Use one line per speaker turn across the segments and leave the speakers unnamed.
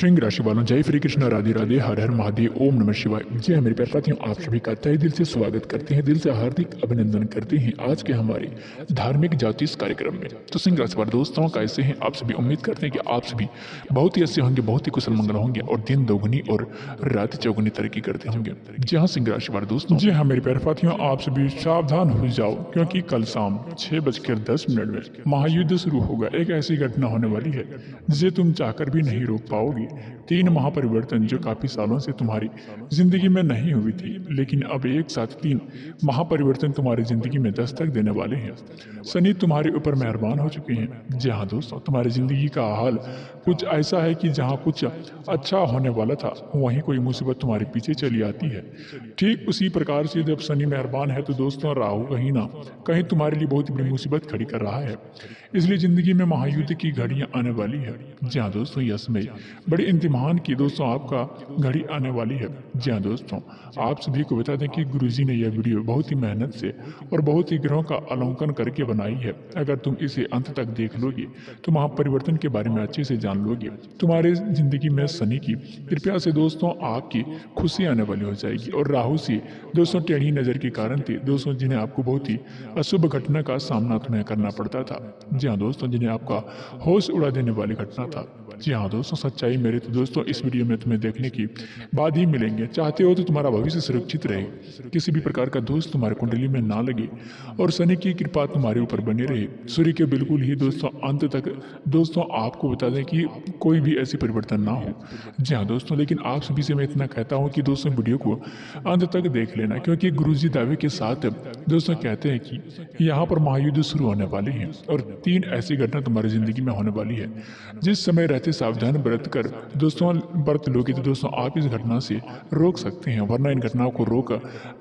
श्रृंग राशि वालों, जय श्री कृष्ण, राधे राधे, हर हर महादेव, ओम नमः शिवाय। जय मेरे प्यारे साथियों, आप सभी का तहे दिल से स्वागत करते हैं, दिल से हार्दिक अभिनंदन करते हैं आज के हमारे धार्मिक ज्योतिष कार्यक्रम में। तो सिंह राशि वाले दोस्तों, कैसे हैं आप सभी? उम्मीद करते हैं कि आप सभी बहुत ही अच्छे होंगे, बहुत ही कुशल मंगल होंगे और दिन दोगुनी और रात चौगुनी तरक्की करते होंगे। जी हाँ सिंह राशि वाले दोस्तों, जी हाँ मेरे प्यारे साथियों, आप सभी सावधान हो जाओ, क्योंकि कल शाम 6:10 में महायुद्ध शुरू होगा। एक ऐसी घटना होने वाली है जिसे तुम चाहकर भी नहीं रोक पाओगे। 3 महापरिवर्तन जो काफी सालों से तुम्हारी जिंदगी में नहीं हुई थी, लेकिन अब एक साथ 3 महापरिवर्तन तुम्हारी जिंदगी में दस्तक देने वाले हैं। शनि तुम्हारे ऊपर मेहरबान हो चुके हैं। जी हाँ दोस्तों, तुम्हारी जिंदगी का हाल कुछ ऐसा है कि जहाँ कुछ अच्छा होने वाला था, वहीं कोई मुसीबत तुम्हारे पीछे चली आती है। ठीक उसी प्रकार से जब शनि मेहरबान है तो दोस्तों राहु कहीं ना कहीं तुम्हारे लिए बहुत बड़ी मुसीबत खड़ी कर रहा है। इसलिए जिंदगी में महायुद्ध की घड़ियां आने वाली है। जी हाँ दोस्तों, यह समय बड़े इम्तिहान की दोस्तों आपका घड़ी आने वाली है। जी हाँ दोस्तों, आप सभी को बता दें कि गुरुजी ने यह वीडियो बहुत ही मेहनत से और बहुत ही ग्रहों का अवलोकन करके बनाई है। अगर तुम इसे अंत तक देख लोगे तो महापरिवर्तन के बारे में अच्छे से जान लोगे। तुम्हारे जिंदगी में शनि की कृपया से दोस्तों आपकी खुशी आने वाली हो जाएगी और राहु से दोस्तों टेढ़ी नजर के कारण थे दोस्तों, जिन्हें आपको बहुत ही अशुभ घटना का सामना तुम्हें करना पड़ता था। जी हाँ दोस्तों, जिन्हें आपका होश उड़ा देने वाली घटना था। जी हाँ दोस्तों, सच्चाई मेरे तो दोस्तों इस वीडियो में तुम्हें देखने की बाद ही मिलेंगे। चाहते हो तो तुम्हारा भविष्य सुरक्षित रहे, किसी भी प्रकार का दोष तुम्हारे कुंडली में ना लगे और शनि की कृपा तुम्हारे ऊपर बनी रहे। सूर्य के बिल्कुल ही दोस्तों अंत तक दोस्तों आपको बता दें कि कोई भी ऐसी परिवर्तन ना हो। जी हाँ दोस्तों, लेकिन आप सभी से मैं इतना कहता हूँ कि दोस्तों वीडियो को अंत तक देख लेना, क्योंकि गुरुजी दावे के साथ दोस्तों कहते हैं कि यहाँ पर महायुद्ध शुरू होने वाले हैं और 3 ऐसी घटना तुम्हारी जिंदगी में होने वाली है। जिस समय रहते सावधान बरत कर दोस्तों बरत लोगे तो दोस्तों आप इस घटना से रोक सकते हैं, वरना इन घटनाओं को रोक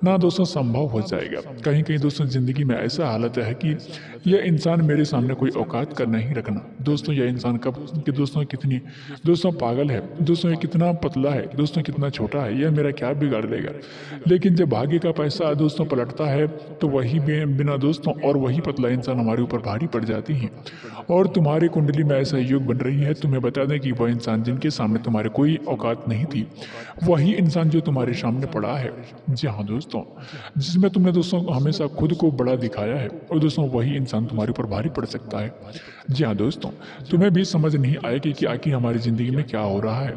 ना दोस्तों संभव हो जाएगा। कहीं कहीं दोस्तों जिंदगी में ऐसा हालत है कि यह इंसान मेरे सामने कोई औकात का नहीं रखना। दोस्तों यह इंसान कब कि दोस्तों कितनी दोस्तों पागल है, दोस्तों ये कितना पतला है, दोस्तों कितना छोटा है, यह मेरा क्या बिगाड़ देगा। लेकिन जब भाग्य का पैसा दोस्तों पलटता है तो वही बिना दोस्तों और वही पतला इंसान हमारे ऊपर भारी पड़ जाती है। और तुम्हारी कुंडली में ऐसा योग बन रही है, तुम्हें बता दें कि वह इंसान जिनके सामने तुम्हारे कोई औकात नहीं थी, वही इंसान जो तुम्हारे सामने पड़ा है। जी हाँ दोस्तों, जिसमें तुमने दोस्तों हमेशा खुद को बड़ा दिखाया है और दोस्तों वही इंसान तुम्हारे ऊपर भारी पड़ सकता है। जी हाँ दोस्तों, तुम्हें भी समझ नहीं आएगी कि आखिर हमारी जिंदगी में क्या हो रहा है।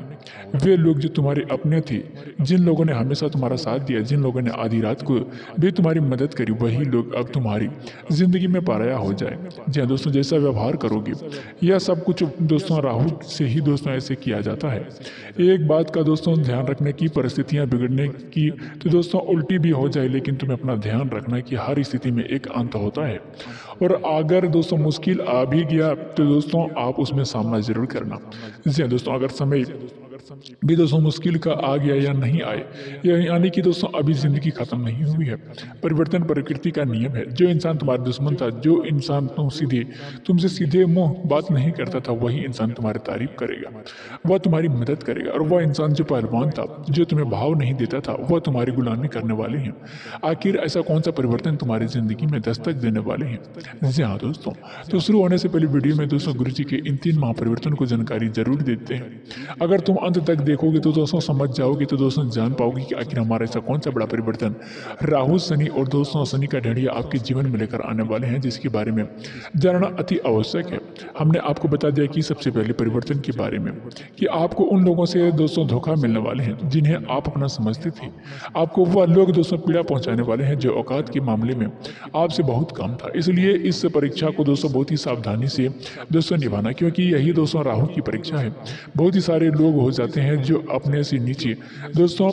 वे लोग जो तुम्हारे अपने थे, जिन लोगों ने हमेशा तुम्हारा साथ दिया, जिन लोगों ने आधी रात को भी तुम्हारी मदद करी, वही लोग अब तुम्हारी जिंदगी में पाराया हो जाए। जी हाँ दोस्तों, जैसा व्यवहार करोगे यह सब कुछ दोस्तों राहु से ही दोस्तों ऐसे किया जाता है। एक बात का दोस्तों ध्यान रखने की, परिस्थितियां बिगड़ने की तो दोस्तों उल्टी भी हो जाए, लेकिन तुम्हें अपना ध्यान रखना है कि हर स्थिति में एक अंत होता है। और अगर दोस्तों मुश्किल आ भी गया तो दोस्तों आप उसमें सामना जरूर करना। जी हाँ दोस्तों, अगर समय भी दोस्तों मुश्किल का आ गया या नहीं आए, यानी कि दोस्तों अभी जिंदगी खत्म नहीं हुई है। परिवर्तन प्रकृति का नियम है। जो इंसान तुम्हारा दुश्मन था, जो इंसान तुमसे सीधे मुंह बात नहीं करता था, वही इंसान तुम्हारी तारीफ करेगा, वह तुम्हारी मदद करेगा। और वह इंसान जो पहलवान था, जो तुम्हें भाव नहीं देता था, वह तुम्हारी गुलामी करने वाले हैं। आखिर ऐसा कौन सा परिवर्तन तुम्हारी जिंदगी में दस्तक देने वाले हैं? जी हाँ दोस्तों, तो शुरू होने से पहले वीडियो में दोस्तों गुरुजी के इन 3 महापरिवर्तन को जानकारी जरूर देते हैं। अगर तुम अंत तक देखोगे तो दोस्तों समझ जाओगे, तो दोस्तों जान पाओगे कि आखिर हमारा ऐसा कौन सा बड़ा परिवर्तन राहु शनि और दोस्तों शनि का ढेड़िया आपके जीवन में लेकर आने वाले हैं, जिसके बारे में जानना अति आवश्यक है। हमने आपको बता दिया कि सबसे पहले परिवर्तन के बारे में कि आपको उन लोगों से दोस्तों धोखा मिलने वाले हैं जिन्हें आप अपना समझते थे। आपको वह लोग दोस्तों पीड़ा पहुंचाने वाले हैं जो औकात के मामले में आपसे बहुत कम था। इसलिए इस परीक्षा को दोस्तों बहुत ही सावधानी से दोस्तों निभाना, क्योंकि यही दोस्तों राहु की परीक्षा है। बहुत ही सारे लोग हो जाते हैं जो अपने से नीचे दोस्तों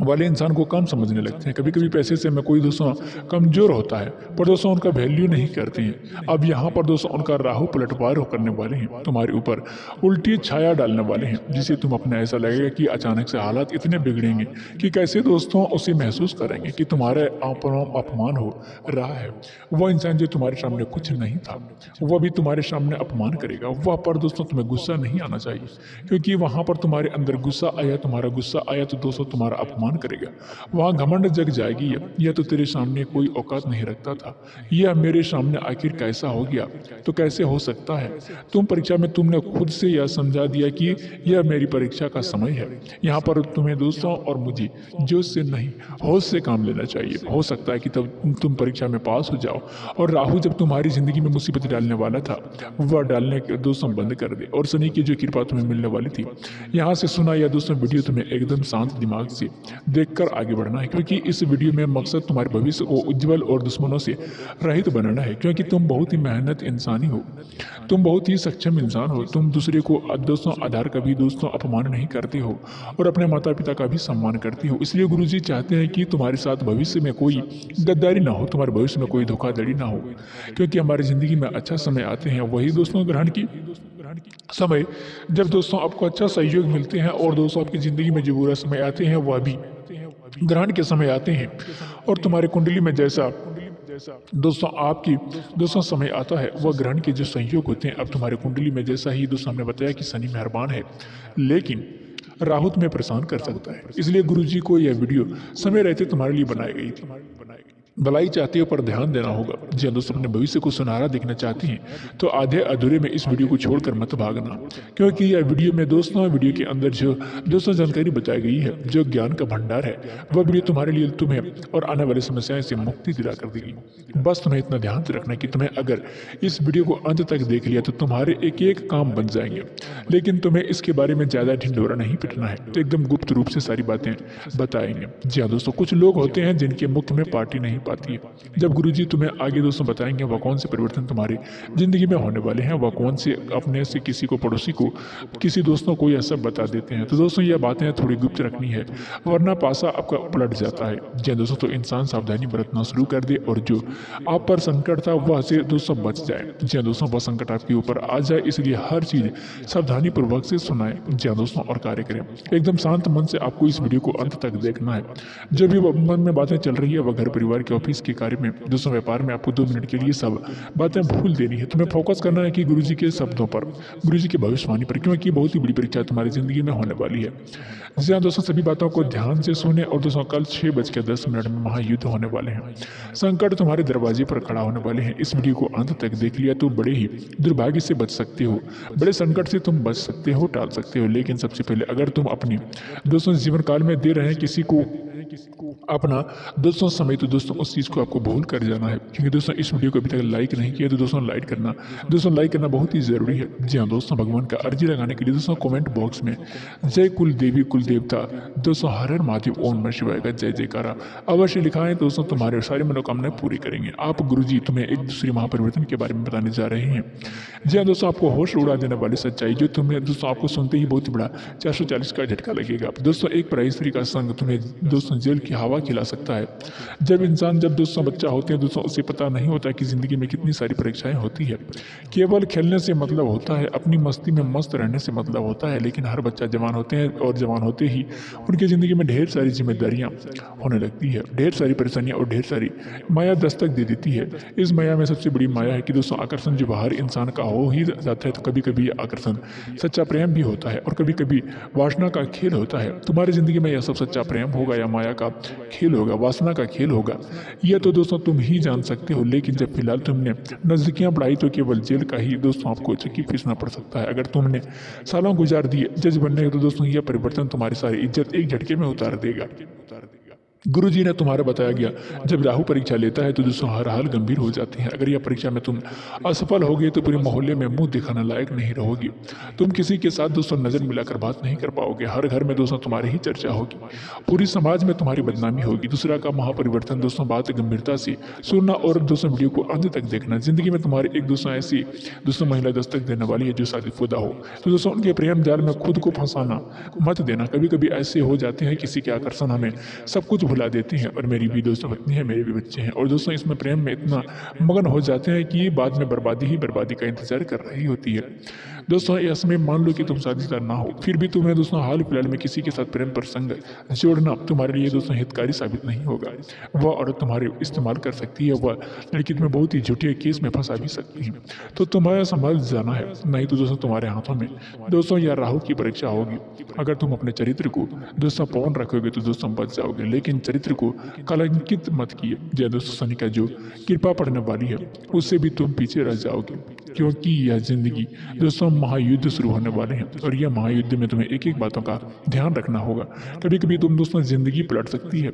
वाले इंसान को कम समझने लगते हैं। कभी कभी पैसे से में कोई दोस्तों कमजोर होता है, पर दोस्तों उनका वैल्यू नहीं करते हैं। अब यहाँ पर दोस्तों उनका राहु पलटवार करने वाले हैं, तुम्हारे ऊपर उल्टी छाया डालने वाले हैं, जिसे तुम अपने ऐसा लगेगा कि अचानक से हालात इतने बिगड़ेंगे कि कैसे दोस्तों उसे महसूस करेंगे कि तुम्हारे अपमान हो रहा है। वह इंसान जो तुम्हारे सामने कुछ नहीं था, वह भी तुम्हारे सामने अपमान करेगा। वह पर दोस्तों तुम्हें गुस्सा नहीं आना चाहिए, क्योंकि वहाँ पर तुम्हारे अंदर गुस्सा आया, तुम्हारा गुस्सा आया तो दोस्तों तुम्हारा अपमान करेगा। वहाँ घमंड जग जाएगी, यह तो तेरे सामने कोई औकात नहीं रखता था, यह मेरे सामने आखिर कैसा हो गया, तो कैसे हो सकता है। तुम परीक्षा में तुमने खुद से यह समझा दिया कि यह मेरी परीक्षा का समय है। यहाँ पर तुम्हें दोस्तों और मुझे जोश से नहीं, होश से काम लेना चाहिए। हो सकता है कि तब तुम परीक्षा में पास हो जाओ और राहु जब तुम्हारी जिंदगी में मुसीबत डालने वाला था वह डालने के दोस्तों बंद कर दे और शनि की जो कृपा तुम्हें मिलने वाली थी। यहाँ से सुना यह दोस्तों वीडियो तुम्हें एकदम शांत दिमाग से देखकर आगे बढ़ना है, क्योंकि इस वीडियो में मकसद तुम्हारे भविष्य को उज्जवल और दुश्मनों से रहित बनाना है। क्योंकि तुम बहुत ही मेहनत इंसानी हो, तुम बहुत ही सक्षम इंसान हो, तुम दूसरे को दोस्तों आधार का भी दोस्तों अपमान नहीं करते हो और अपने माता पिता का भी सम्मान करते हो। इसलिए गुरुजी चाहते हैं कि तुम्हारे साथ भविष्य में कोई गद्दारी ना हो, तुम्हारे भविष्य में कोई धोखाधड़ी ना हो, क्योंकि हमारी जिंदगी में अच्छा समय आते हैं वही दोस्तों ग्रहण की समय जब दोस्तों आपको अच्छा सहयोग मिलते हैं, और दोस्तों आपकी जिंदगी में जो बुरा समय आते हैं वह भी ग्रहण के समय आते हैं। और तुम्हारे कुंडली में जैसा दोस्तों आपकी दोस्तों समय आता है वह ग्रहण के जो संयोग होते हैं। अब तुम्हारे कुंडली में जैसा ही दोस्तों हमने बताया कि शनि मेहरबान है, लेकिन राहु तुम्हें परेशान कर सकता है। इसलिए गुरुजी को यह वीडियो समय रहते तुम्हारे लिए बनाई गई थी। भलाई चाहते हो पर ध्यान देना होगा। जी दोस्तों, अपने भविष्य को सुनहरा देखना चाहते हैं तो आधे अधूरे में इस वीडियो को छोड़कर मत भागना, क्योंकि यह वीडियो में दोस्तों वीडियो के अंदर जो दोस्तों जानकारी बताई गई है, जो ज्ञान का भंडार है, वह वीडियो तुम्हारे लिए तुम्हें और आने वाली समस्याएं से मुक्ति दिला कर देगी। बस तुम्हें इतना ध्यान से रखना कि तुम्हें अगर इस वीडियो को अंत तक देख लिया तो तुम्हारे एक एक काम बन जाएंगे, लेकिन तुम्हें इसके बारे में ज़्यादा ढिंढोरा नहीं पिटना है, तो एकदम गुप्त रूप से सारी बातें बताएंगे। जी हाँ दोस्तों, कुछ लोग होते हैं जिनके मुख में पार्टी नहीं पाती है। जब गुरुजी तुम्हें आगे दोस्तों बताएंगे वह कौन से परिवर्तन तुम्हारी जिंदगी में होने वाले हैं, वह कौन से अपने से किसी को, पड़ोसी को, किसी दोस्तों को यह सब बता देते हैं। तो दोस्तों यह बातें थोड़ी गुप्त रखनी है, वरना पासा आपका पलट जाता है। जी दोस्तों, तो इंसान सावधानी बरतना शुरू कर दे और जो आप पर संकट था वह से दोस्तों बच जाए। जी दोस्तों, वह संकट आपके ऊपर आ जाए, इसलिए हर चीज सावधानी पूर्वक से सुनाए। जी दोस्तों, और कार्य करें एकदम शांत मन से। आपको इस वीडियो को अंत तक देखना है। जो भी मन में बातें चल रही है वह घर परिवार के ऑफिस के कार्य में, दोस्तों व्यापार में, आपको 2 मिनट के लिए सब बातें भूल देनी है। तुम्हें फोकस करना है कि गुरुजी के शब्दों पर, गुरुजी की भविष्यवाणी पर, क्योंकि बहुत ही बड़ी परीक्षा तुम्हारी जिंदगी में होने वाली है। जी हाँ दोस्तों, सभी बातों को ध्यान से सुने। और दोस्तों कल 6:10 में महायुद्ध होने वाले हैं, संकट तुम्हारे दरवाजे पर खड़ा होने वाले हैं। इस वीडियो को अंत तक देख लिया तो बड़े ही दुर्भाग्य से बच सकते हो, बड़े संकट से तुम बच सकते हो, टाल सकते हो। लेकिन सबसे पहले अगर तुम अपनी दोस्तों जीवन काल में दे रहे हैं किसी को अपना दोस्तों समय, तो दोस्तों उस चीज़ को आपको भूल कर जाना है। क्योंकि दोस्तों इस वीडियो को अभी तक लाइक नहीं किया तो दोस्तों लाइक करना बहुत ही ज़रूरी है। जी हाँ दोस्तों, भगवान का अर्जी लगाने के लिए दोस्तों कमेंट बॉक्स में जय कुल देवी कुल देवता दोस्तों हर हर महादेव ओम नमः शिवाय का जय जयकारा अवश्य लिखाएं। दोस्तों तुम्हारे सारी मनोकामनाएं पूरी करेंगे। आप गुरुजी तुम्हें एक दूसरे महापरिवर्तन के बारे में बताने जा रहे हैं। जी हाँ दोस्तों, आपको होश उड़ा देने वाली सच्चाई जो तुम्हें दोस्तों आपको सुनते ही बहुत बड़ा 440 का झटका लगेगा। दोस्तों एक पराई स्त्री का संग तुम्हें दोस्तों जेल की हवा खिला सकता है। जब दोस्तों बच्चा होते हैं दोस्तों उसे पता नहीं होता कि जिंदगी में कितनी सारी परीक्षाएं होती है। केवल खेलने से मतलब होता है, अपनी मस्ती में मस्त रहने से मतलब होता है। लेकिन हर बच्चा जवान होते हैं और जवान होते ही उनकी जिंदगी में ढेर सारी जिम्मेदारियां होने लगती है, ढेर सारी परेशानियां और ढेर सारी माया दस्तक दे देती है। इस माया में सबसे बड़ी माया है कि दोस्तों आकर्षण जो बाहर इंसान का हो ही जाता है, तो कभी कभी आकर्षण सच्चा प्रेम भी होता है और कभी कभी वासना का खेल होता है। तुम्हारी जिंदगी में यह सब सच्चा प्रेम होगा या माया का खेल होगा, वासना का खेल होगा, यह तो दोस्तों तुम ही जान सकते हो। लेकिन जब फिलहाल तुमने नजदीकियां बढ़ाई तो केवल जेल का ही दोस्तों आपको चक्की पीसना पड़ सकता है। अगर तुमने सालों गुजार दिए जज बनने तो दोस्तों यह परिवर्तन तुम्हारी सारी इज्जत एक झटके में उतार देगा। गुरुजी ने तुम्हारा बताया गया जब राहु परीक्षा लेता है तो दोस्तों हर हाल गंभीर हो जाते हैं। अगर यह परीक्षा में तुम असफल होगे तो पूरे मोहल्ले में मुंह दिखाना लायक नहीं रहोगी। तुम किसी के साथ दोस्तों नजर मिलाकर बात नहीं कर पाओगे। हर घर में दोस्तों तुम्हारी ही चर्चा होगी, पूरी समाज में तुम्हारी बदनामी होगी। दूसरा का महापरिवर्तन दोस्तों बात गंभीरता से सुनना और दोस्तों वीडियो को अंत तक देखना। जिंदगी में तुम्हारी एक दोस्तों ऐसी दोस्तों महिला दस्तक देने वाली है जो शादीशुदा हो, तो दोस्तों उनके प्रेम जाल में खुद को फंसाना मत देना। कभी कभी ऐसे हो जाते हैं किसी के आकर्षण हमें सब कुछ भुला देते हैं। और मेरी भी दोस्तों पत्नी है, मेरे भी बच्चे हैं, और दोस्तों इसमें प्रेम में इतना मगन हो जाते हैं कि बाद में बर्बादी ही बर्बादी का इंतजार कर रही होती है। दोस्तों इसमें मान लो कि तुम शादीशुदा ना हो, फिर भी तुम्हें दोस्तों हाल फिलहाल में किसी के साथ प्रेम प्रसंग जोड़ना तुम्हारे लिए दोस्तों हितकारी साबित नहीं होगा। वह औरत तुम्हारे इस्तेमाल कर सकती है, वह लड़की तुम्हें बहुत ही झूठे केस में फंसा भी सकती है। तो तुम्हें संभल जाना है, नहीं तो दोस्तों तुम्हारे हाथों में दोस्तों यह राहु की परीक्षा होगी। अगर तुम अपने चरित्र को दोस्तों पवन रखोगे तो दोस्तों बच जाओगे, लेकिन चरित्र को कलंकित मत किए। जय दोस्तों शनि का जो कृपा पड़ने वाली है उससे भी तुम पीछे रह जाओगे, क्योंकि यह जिंदगी दोस्तों महायुद्ध शुरू होने वाले हैं और यह महायुद्ध में तुम्हें एक एक बातों का ध्यान रखना होगा। कभी कभी तुम दोस्तों जिंदगी पलट सकती है।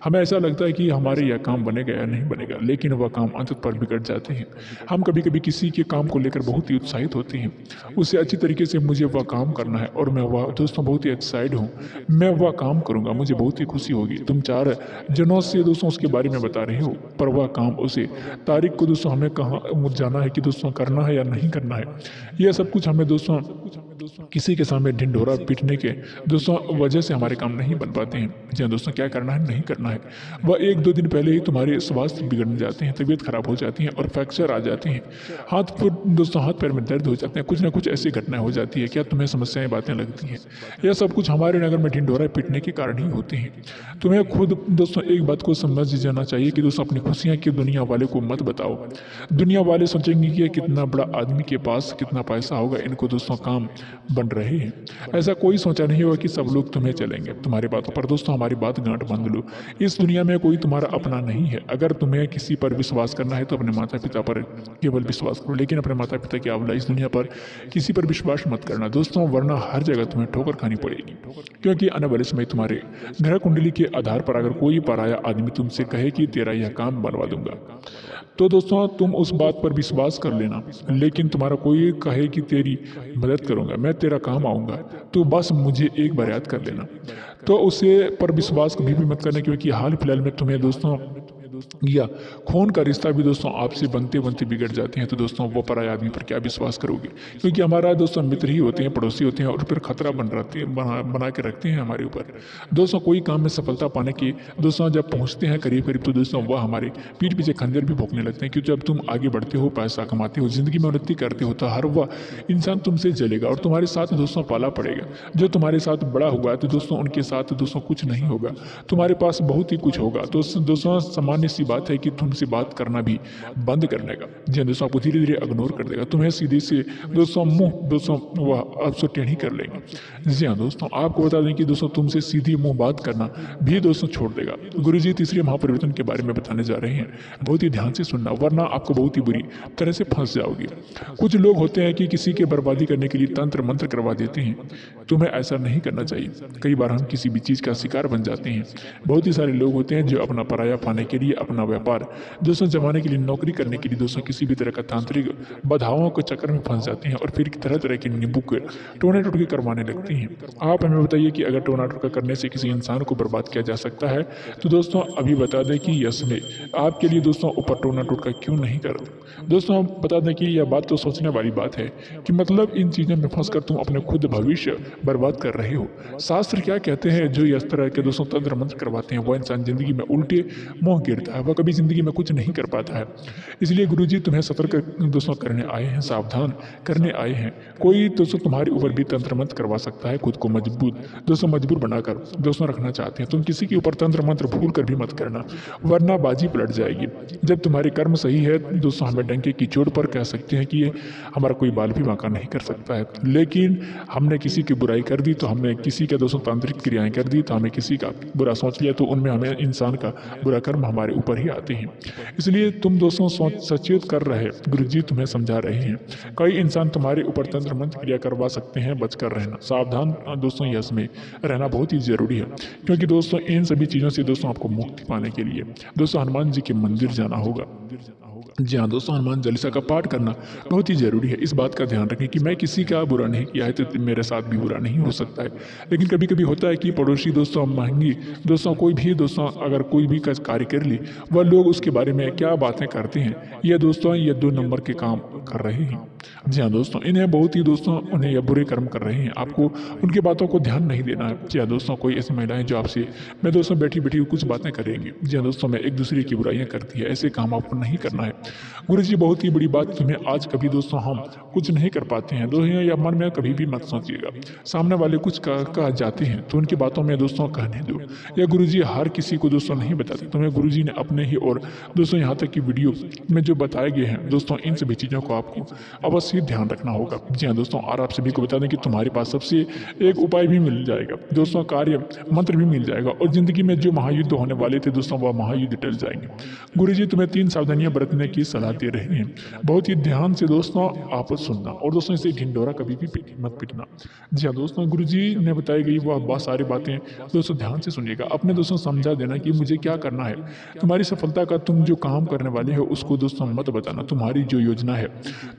हमें ऐसा लगता है कि हमारे यह काम बनेगा या नहीं बनेगा, लेकिन वह काम अंत पर बिगड़ जाते हैं। हम कभी कभी किसी के काम को लेकर बहुत ही उत्साहित होते हैं, उसे अच्छी तरीके से मुझे वह काम करना है और मैं वह दोस्तों बहुत ही एक्साइटेड हूँ, मैं वह काम करूँगा, मुझे बहुत ही खुशी होगी। तुम 4 जनों से दोस्तों उसके बारे में बता रहे हो, पर वह काम उसे तारीख को दोस्तों हमें कहाँ जाना है कि दोस्तों करना है या नहीं करना है। यह सब कुछ हमें दोस्तों किसी के सामने ढिंढोरा पीटने के दोस्तों वजह से हमारे काम नहीं बन पाते हैं। जी दोस्तों क्या करना है नहीं करना है, वह 1-2 दिन पहले ही तुम्हारे स्वास्थ्य बिगड़ने जाते हैं, तबीयत खराब हो जाती है और फ्रैक्चर आ जाते हैं, हाथ पैर में दर्द हो जाते हैं, कुछ ना कुछ ऐसी घटनाएं हो जाती है। क्या तुम्हें समस्याएं बातें लगती हैं? यह सब कुछ हमारे नगर में ढिंढोरा पीटने के कारण ही होते हैं। तुम्हें खुद दोस्तों एक बात को समझ जाना चाहिए कि दोस्तों अपनी खुशियां की दुनिया वाले को मत बताओ। दुनिया वाले सोचेंगे कि कितना बड़ा आदमी के पास कितना पैसा होगा, इनको दोस्तों काम बन रहे हैं। ऐसा कोई सोचा नहीं होगा कि सब लोग तुम्हें चलेंगे तुम्हारी बातों पर। दोस्तों हमारी बात गांठ बांध लो, इस दुनिया में कोई तुम्हारा अपना नहीं है। अगर तुम्हें किसी पर विश्वास करना है तो अपने माता पिता पर केवल विश्वास करो, लेकिन अपने माता पिता के अलावा इस दुनिया पर किसी पर विश्वास मत करना दोस्तों, वरना हर जगह तुम्हें ठोकर खानी पड़ेगी। क्योंकि आने वाले समय तुम्हारे ग्रह कुंडली के आधार पर अगर कोई पराया आदमी तुमसे कहे कि तेरा यह काम बनवा दूंगा, तो दोस्तों तुम उस बात पर विश्वास कर लेना। लेकिन तुम्हारा कोई कहे कि तेरी मदद करूंगा, मैं तेरा काम आऊंगा, तो बस मुझे एक बार याद कर लेना। तो उसे पर विश्वास कभी भी मत करना, क्योंकि हाल फिलहाल में तुम्हें दोस्तों या खून का रिश्ता भी दोस्तों आपसे बनते बनते बिगड़ जाते हैं। तो दोस्तों वो पराये आदमी पर क्या विश्वास करोगे, क्योंकि हमारा दोस्तों मित्र ही होते हैं, पड़ोसी होते हैं और फिर खतरा बना के रखते हैं हमारे ऊपर। दोस्तों कोई काम में सफलता पाने के दोस्तों जब पहुंचते हैं करीब करीब, तो दोस्तों वह हमारे पीठ पीछे खंजर भी भोंकने लगते हैं। क्योंकि जब तुम आगे बढ़ते हो, पैसा कमाते हो, जिंदगी में उन्नति करते हो, तो हर वह इंसान तुमसे जलेगा और तुम्हारे साथ दोस्तों पाला पड़ेगा। जो तुम्हारे साथ बड़ा हुआ तो दोस्तों उनके साथ दोस्तों कुछ नहीं होगा, तुम्हारे पास बहुत ही कुछ होगा। तो दोस्तों सामान्य सी बात है कि तुमसे बात करना भी बंद कर देगा। जी दोस्तों आपको धीरे धीरे इग्नोर कर देगा, तुम्हें सीधे से दोस्तों मुंह दोस्तों वह आपसे टेढ़ी कर लेंगे। जी हाँ दोस्तों आपको बता दें कि दोस्तों तुमसे सीधी मुंह बात करना भी दोस्तों छोड़ देगा। गुरुजी तीसरे महापरिवर्तन के बारे में बताने जा रहे हैं, बहुत ही ध्यान से सुनना, वरना आपको बहुत ही बुरी तरह से फंस जाओगे। कुछ लोग होते हैं कि किसी की बर्बादी करने के लिए तंत्र मंत्र करवा देते हैं, तुम्हें ऐसा नहीं करना चाहिए। कई बार हम किसी भी चीज़ का शिकार बन जाते हैं। बहुत ही सारे लोग होते हैं जो अपना पराया पाने के लिए, अपना व्यापार दोस्तों जमाने के लिए, नौकरी करने के लिए दोस्तों किसी भी तरह का तांत्रिक बाधाओं के चक्कर में फंस जाते हैं और फिर तरह तरह के नींबू के टोने टोटके करवाने लगते हैं। आप हमें बताइए कि अगर टोना टोटका करने से किसी इंसान को बर्बाद किया जा सकता है, तो दोस्तों अभी बता दें कि यस में आपके लिए दोस्तों ऊपर टोना टोटका क्यों नहीं करते। दोस्तों बता दें कि यह बात तो सोचने वाली बात है कि मतलब इन चीज़ों में फंस कर तुम अपने खुद भविष्य बर्बाद कर रहे हो। शास्त्र क्या कहते हैं, जो इस तरह के दोस्तों तंत्र मंत्र करवाते हैं, वह इंसान जिंदगी में उल्टे मुंह गिरता है, वह कभी जिंदगी में कुछ नहीं कर पाता है। इसलिए गुरुजी तुम्हें सतर्क दोस्तों करने आए हैं, सावधान करने आए हैं। कोई दोस्तों तुम्हारे ऊपर भी तंत्र मंत्र करवा सकता है, खुद को मजबूर बनाकर दोस्तों रखना चाहते हैं। तुम किसी के ऊपर तंत्र मंत्र भूल कर भी मत करना, वरना बाजी पलट जाएगी। जब तुम्हारे कर्म सही है दोस्तों, हमें डंके की चोट पर कह सकते हैं कि हमारा कोई बाल भी बांका नहीं कर सकता है। लेकिन हमने किसी की बुराई कर दी, तो हमने किसी के दोस्तों तांत्रिक क्रियाएं कर दी, तो हमें किसी का बुरा सोच लिया, तो उनमें हमें इंसान का बुरा कर्म हमारे ऊपर ही आते हैं। इसलिए तुम दोस्तों सचेत कर रहे, गुरुजी तुम्हें समझा रहे हैं। कई इंसान तुम्हारे ऊपर तंत्र मंत्र क्रिया करवा सकते हैं, बचकर रहना, सावधान दोस्तों इसमें रहना बहुत ही जरूरी है। क्योंकि दोस्तों इन सभी चीज़ों से दोस्तों आपको मुक्ति पाने के लिए दोस्तों हनुमान जी के मंदिर जाना होगा। जी हाँ दोस्तों, हनुमान चालीसा का पाठ करना बहुत ही जरूरी है। इस बात का ध्यान रखें कि मैं किसी का बुरा नहीं किया है, तो मेरे साथ भी बुरा नहीं हो सकता है। लेकिन कभी कभी होता है कि पड़ोसी दोस्तों महंगी दोस्तों कोई भी दोस्तों अगर कोई भी कार्य कर ली, वह लोग उसके बारे में क्या बातें करते हैं, ये दोस्तों ये 2 नंबर के काम कर रहे हैं। जी हाँ दोस्तों, इन्हें बहुत ही दोस्तों उन्हें यह बुरे कर्म कर रहे हैं, आपको उनकी बातों को ध्यान नहीं देना है। जी हाँ दोस्तों, कोई ऐसी महिलाएं जो आपसे मैं दोस्तों बैठी बैठी कुछ बातें करेंगी। जी हाँ दोस्तों, मैं एक दूसरे की बुराइयां करती है, ऐसे काम आपको नहीं करना है। गुरु जी बहुत ही बड़ी बात तुम्हें आज कभी दोस्तों हम कुछ नहीं कर पाते हैं दोस्तों, या मन में कभी भी मत सोचिएगा। सामने वाले कुछ कह जाते हैं तो उनकी बातों में दोस्तों कहने दो। यह गुरु जी हर किसी को दोस्तों नहीं बताते, तुम्हें गुरु जी ने अपने ही और दोस्तों यहाँ तक की वीडियो में जो बताए गए हैं दोस्तों, इन सभी चीज़ों को आपको अवश्य ध्यान रखना होगा। जी हाँ दोस्तों, और आप सभी को बता दें कि तुम्हारे पास सबसे एक उपाय भी मिल जाएगा दोस्तों, कार्य मंत्र भी मिल जाएगा, और जिंदगी में जो महायुद्ध होने वाले थे दोस्तों वह महायुद्ध टल जाएंगे। गुरु जी तुम्हें 3 सावधानियां बरतने की सलाह दे रहे हैं, बहुत ही ध्यान से दोस्तों आप सुनना, और दोस्तों इसे ढिंडोरा कभी भी मत पिटना। जी हाँ दोस्तों, गुरु जी ने बताई गई वह बहुत सारी बातें दोस्तों ध्यान से सुनिएगा, अपने दोस्तों समझा देना कि मुझे क्या करना है। तुम्हारी सफलता का तुम जो काम करने वाले हो उसको दोस्तों मत बताना, तुम्हारी जो योजना है,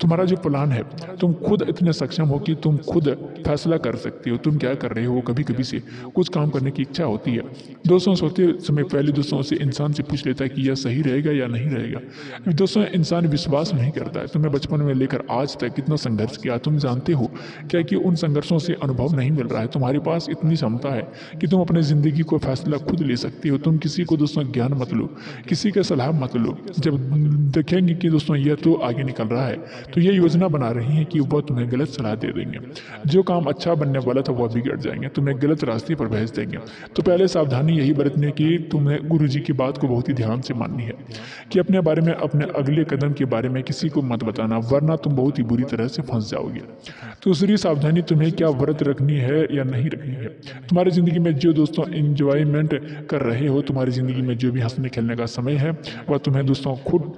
तुम्हारा जो प्लान है, तुम खुद इतने सक्षम हो कि तुम खुद फैसला कर सकते हो तुम क्या कर रहे हो। कभी कभी से कुछ काम करने की इच्छा होती है दोस्तों, सोते समय पहले दोस्तों से इंसान से पूछ लेता है कि यह सही रहेगा या नहीं रहेगा। दोस्तों इंसान विश्वास नहीं करता है। तुम्हें बचपन में लेकर आज तक कितना संघर्ष किया तुम जानते हो क्या कि उन संघर्षों से अनुभव नहीं मिल रहा है। तुम्हारे पास इतनी क्षमता है कि तुम अपने ज़िंदगी को फैसला खुद ले सकते हो। तुम किसी को दोस्तों ज्ञान मत लो, किसी का सलाह मत लो। जब देखेंगे कि दोस्तों यह तो आगे निकल रहा है तो ये योजना बना रही है कि वह तुम्हें गलत सलाह दे देंगे, जो काम अच्छा बनने वाला था वह बिगड़ जाएंगे, तुम्हें गलत रास्ते पर भेज देंगे। तो पहले सावधानी यही बरतने की तुम्हें गुरु जी की बात को बहुत ही ध्यान से माननी है कि अपने बारे में, अपने अगले कदम के बारे में किसी को मत बताना, वरना तुम बहुत ही बुरी तरह से फंस जाओगे। दूसरी सावधानी, तुम्हें क्या व्रत रखनी है या नहीं रखनी है। तुम्हारी ज़िंदगी में जो दोस्तों इंजॉयमेंट कर रहे हो, तुम्हारी ज़िंदगी में जो भी हंसने खेलने का समय है वह तुम्हें दोस्तों खुद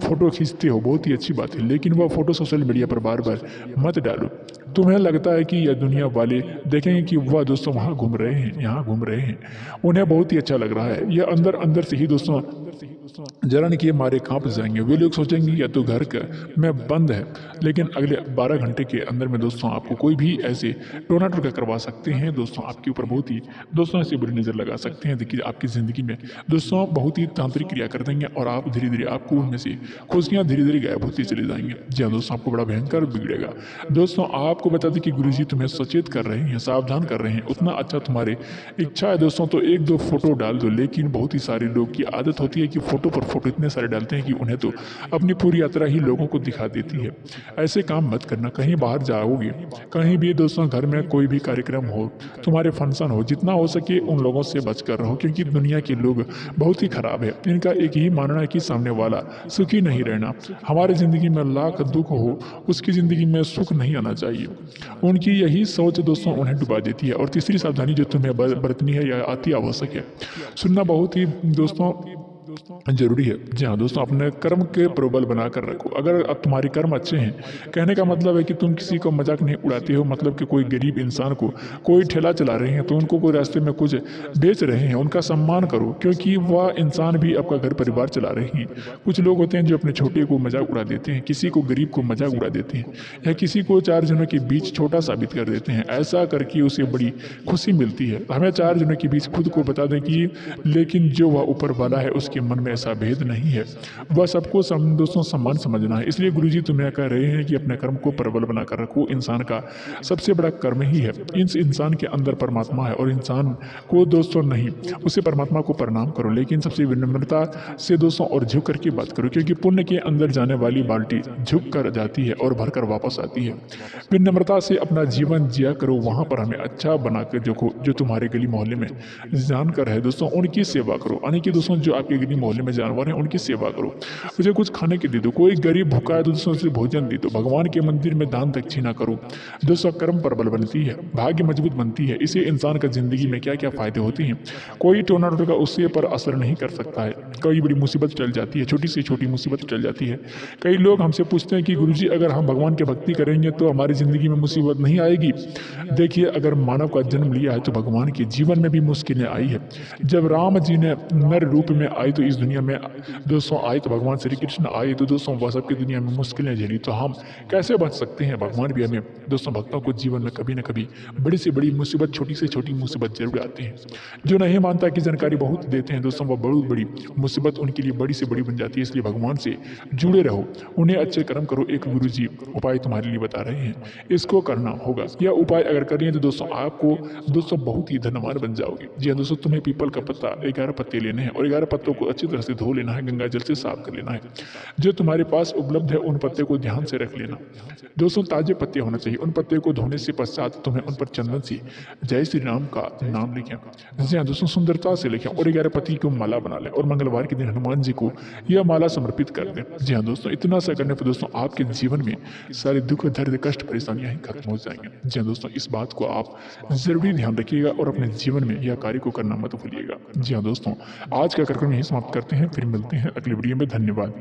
फोटो खींचते हो, बहुत ही अच्छी बात है, लेकिन वह फोटो सोशल मीडिया पर बार बार मत डालो। तुम्हें लगता है कि यह दुनिया वाले देखेंगे कि वह दोस्तों वहाँ घूम रहे हैं, यहाँ घूम रहे हैं, उन्हें बहुत ही अच्छा लग रहा है। यह अंदर अंदर से ही दोस्तों जलन के मारे कांप जाएंगे। वे लोग सोचेंगे या तो घर में बंद है, लेकिन अगले 12 घंटे के अंदर में दोस्तों आपको कोई भी ऐसे टोना टोटका करवा सकते हैं दोस्तों, आपके ऊपर बहुत ही दोस्तों ऐसी बुरी नज़र लगा सकते हैं। देखिए आपकी ज़िंदगी में दोस्तों बहुत ही तांत्रिक क्रिया कर देंगे और आप धीरे धीरे आपको उनमें से खुशियाँ धीरे धीरे गायब होती चली जाएंगी। जी हाँ दोस्तों, आपको बड़ा भयंकर बिगड़ेगा। दोस्तों आपको बता दें कि गुरु जी तुम्हें सचेत कर रहे हैं, सावधान कर रहे हैं। उतना अच्छा तुम्हारी इच्छा है दोस्तों तो 1-2 फोटो डाल दो, लेकिन बहुत ही सारे लोग की आदत होती है कि फोटो पर फोटो इतने सारे डालते हैं कि उन्हें तो अपनी पूरी यात्रा ही लोगों को दिखा देती है। ऐसे काम मत करना। कहीं बाहर जाओगे, कहीं भी दोस्तों घर में कोई भी कार्यक्रम हो, तुम्हारे फंक्शन हो, जितना हो सके उन लोगों से बच कर रहो, क्योंकि दुनिया के लोग बहुत ही खराब है। इनका एक ही मानना है कि सामने वाला सुखी नहीं रहना। हमारी ज़िंदगी में लाख दुख हो, उसकी ज़िंदगी में सुख नहीं आना चाहिए। उनकी यही सोच दोस्तों उन्हें डुबा देती है। और तीसरी सावधानी जो तुम्हें बरतनी है या अति आवश्यक है, सुनना बहुत ही दोस्तों जरूरी है। जी हाँ दोस्तों, अपने कर्म के प्रबल बनाकर रखो। अगर अब तुम्हारे कर्म अच्छे हैं, कहने का मतलब है कि तुम किसी को मजाक नहीं उड़ाते हो, मतलब कि कोई गरीब इंसान को कोई ठेला चला रहे हैं तो उनको कोई रास्ते में कुछ बेच रहे हैं, उनका सम्मान करो, क्योंकि वह इंसान भी आपका घर परिवार चला रहे हैं। कुछ लोग होते हैं जो अपने छोटे को मजाक उड़ा देते हैं, किसी को गरीब को मजाक उड़ा देते हैं, या किसी को 4 जनों के बीच छोटा साबित कर देते हैं। ऐसा करके उसे बड़ी खुशी मिलती है। हमें 4 जनों के बीच खुद को बता दें कि लेकिन जो वह ऊपर वाला है उसके मन में ऐसा भेद नहीं है, वह सबको दोस्तों सम्मान समझना है। इसलिए गुरुजी तुम्हें कह रहे हैं कि अपने कर्म को प्रबल बनाकर रखो। इंसान का सबसे बड़ा कर्म ही है। इस इंसान के अंदर परमात्मा है और इंसान को दोस्तों नहीं, उसे परमात्मा को प्रणाम करो, लेकिन सबसे विनम्रता से दोस्तों और झुक करके बात करो, क्योंकि पुण्य के अंदर जाने वाली बाल्टी झुक कर जाती है और भर कर वापस आती है। विनम्रता से अपना जीवन जिया करो। वहाँ पर हमें अच्छा बना कर देखो। जो तुम्हारे गली मोहल्ले में जानकर है दोस्तों उनकी सेवा करो, यानी कि दोस्तों जो आपके गली मोहल्ले में जानवर हैं उनकी सेवा करो। मुझे कुछ खाने के दे दो, कोई गरीब भूखा है तो दोस्तों उसे भोजन दे दो। भगवान के मंदिर में दान दक्षिणा करो। दोस्तों कर्म प्रबल बनती है, भाग्य मजबूत बनती है। इसे इंसान का जिंदगी में क्या क्या फायदे होते हैं, कोई टोना टोटका उससे पर असर नहीं कर सकता है। कोई बड़ी मुसीबत टल जाती है, छोटी से छोटी मुसीबत टल जाती है। कई लोग हमसे पूछते हैं कि गुरुजी अगर हम भगवान की भक्ति करेंगे तो हमारी जिंदगी में मुसीबत नहीं आएगी। देखिए अगर मानव का जन्म लिया है तो भगवान के जीवन में भी मुश्किलें आई है। जब राम जी ने नर रूप में आए आए तो इस दुनिया में दोस्तों आए तो भगवान श्री कृष्ण आए तो दोस्तों वह सबकी दुनिया में मुश्किलें झेली, तो हम कैसे बच सकते हैं? भगवान भी हमें दोस्तों भक्तों को जीवन में कभी न कभी बड़ी से बड़ी मुसीबत, छोटी से छोटी मुसीबत जरूर आती है। जो नहीं मानता की जानकारी बहुत देते हैं दोस्तों, वह बहुत बड़ी मुसीबत उनके लिए बड़ी से बड़ी बन जाती है। इसलिए भगवान से जुड़े रहो, उन्हें अच्छे कर्म करो। एक गुरु जी उपाय तुम्हारे लिए बता रहे हैं, इसको करना होगा। यह उपाय अगर करिए तो दोस्तों आपको दोस्तों बहुत ही धनवान बन जाओगे। जी हाँ दोस्तों, तुम्हें पीपल का पत्ता 11 पत्ते लेने हैं और 11 पत्तों को अच्छी तरह से धो लेना है, गंगा जल से साफ कर लेना है। जो तुम्हारे पास उपलब्ध है उन पत्ते को ध्यान से रख लेना। दोस्तों ताजे पत्ते होना चाहिए। उन पत्ते को धोने से पश्चात तुम्हें उन पर चंदन से जय श्री राम का नाम लिखें। जी हाँ दोस्तों, सुंदरता से लिखें और 11 पत्ती को माला बना लें और मंगलवार के दिन हनुमान जी को यह माला समर्पित कर दें। जी हाँ दोस्तों, इतना सा करने पर दोस्तों आपके जीवन में सारे दुख, दर्द, कष्ट, परेशानियां ही खत्म हो जाएंगे। जी हाँ दोस्तों, इस बात को आप जरूरी ध्यान रखिएगा और अपने जीवन में यह कार्य को करना मत भूलिएगा। जी हाँ दोस्तों, आज का कार्यक्रम यही समाप्त करते हैं, फिर मिलते हैं अगले वीडियो में। धन्यवाद।